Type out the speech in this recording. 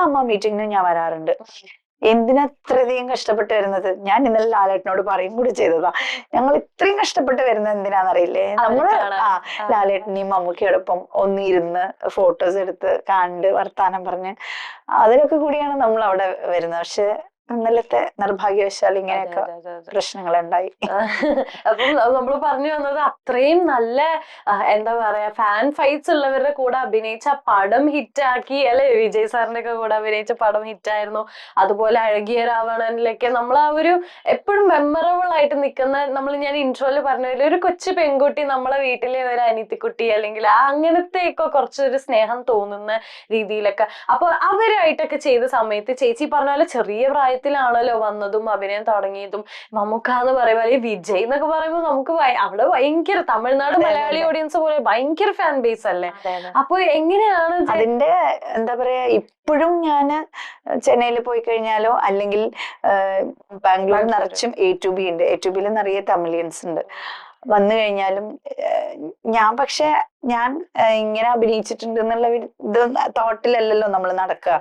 അമ്മ മീറ്റിങ്ങിനും ഞാൻ വരാറുണ്ട്. എന്തിനാ ഇത്രയധികം കഷ്ടപ്പെട്ട് വരുന്നത്? ഞാൻ ഇന്നലെ ലാലേട്ടനോട് പറയും കൂടി ചെയ്തതാ, ഞങ്ങൾ ഇത്രയും കഷ്ടപ്പെട്ട് വരുന്നത് എന്തിനാന്നറിയില്ലേ, നമ്മള് ലാലേട്ടനെയും മമ്മൂക്കയോടൊപ്പം ഒന്നിരുന്ന് ഫോട്ടോസ് എടുത്ത് കണ്ട് വർത്താനം പറഞ്ഞ് അതിനൊക്കെ കൂടിയാണ് നമ്മൾ അവിടെ വരുന്നത്. പക്ഷെ ഇന്നലത്തെ നിർഭാഗ്യവശാൽ ഇങ്ങനെയൊക്കെ പ്രശ്നങ്ങൾ ഉണ്ടായി. അപ്പം നമ്മൾ പറഞ്ഞു വന്നത് അത്രയും നല്ല എന്താ പറയാ ഫാൻ ഫൈറ്റ്സ് ഉള്ളവരുടെ കൂടെ അഭിനയിച്ച പടം ഹിറ്റാക്കി അല്ലെ, വിജയ് സാറിന്റെ ഒക്കെ കൂടെ അഭിനയിച്ച പടം ഹിറ്റായിരുന്നു. അതുപോലെ അഴകിയ രാവണനിലൊക്കെ നമ്മൾ ആ ഒരു എപ്പോഴും മെമ്മറബിൾ ആയിട്ട് നിൽക്കുന്ന, ഞാൻ ഇൻട്രോയില് പറഞ്ഞ ഒരു കൊച്ചു പെൺകുട്ടി നമ്മളെ വീട്ടിലെ ഒരു അനിയത്തിക്കുട്ടി അല്ലെങ്കിൽ അങ്ങനത്തെയൊക്കെ കുറച്ചൊരു സ്നേഹം തോന്നുന്ന രീതിയിലൊക്കെ. അപ്പൊ അവരായിട്ടൊക്കെ ചെയ്ത സമയത്ത് ചേച്ചി പറഞ്ഞ പോലെ ചെറിയ പ്രായത്തിലാണല്ലോ വന്നതും അഭിനയം തുടങ്ങിയതും. മമ്മൂക്ക എന്ന് പറയുമ്പോൾ അല്ലെങ്കിൽ വിജയ് എന്നൊക്കെ പറയുമ്പോൾ നമുക്ക് അവിടെ ഭയങ്കര തമിഴ്നാട് മലയാളി ഓഡിയൻസ് പോലെ ഭയങ്കര ഫാൻ ബേസ് അല്ലേ. അപ്പൊ എങ്ങനെയാണ് അതിന്റെ എന്താ പറയാ, ഇപ്പോഴും ഞാന് ചെന്നൈയിൽ പോയി കഴിഞ്ഞാലോ അല്ലെങ്കിൽ ബാംഗ്ലൂർ നിറച്ചും A2B ഉണ്ട്. A2Bയിൽ നിറയെ തമിഴിയൻസ് ഉണ്ട്. വന്നു കഴിഞ്ഞാലും പക്ഷെ ഞാൻ ഇങ്ങനെ അഭിനയിച്ചിട്ടുണ്ട് എന്നുള്ള ഇത് തോട്ടിലല്ലല്ലോ നമ്മൾ നടക്കുക.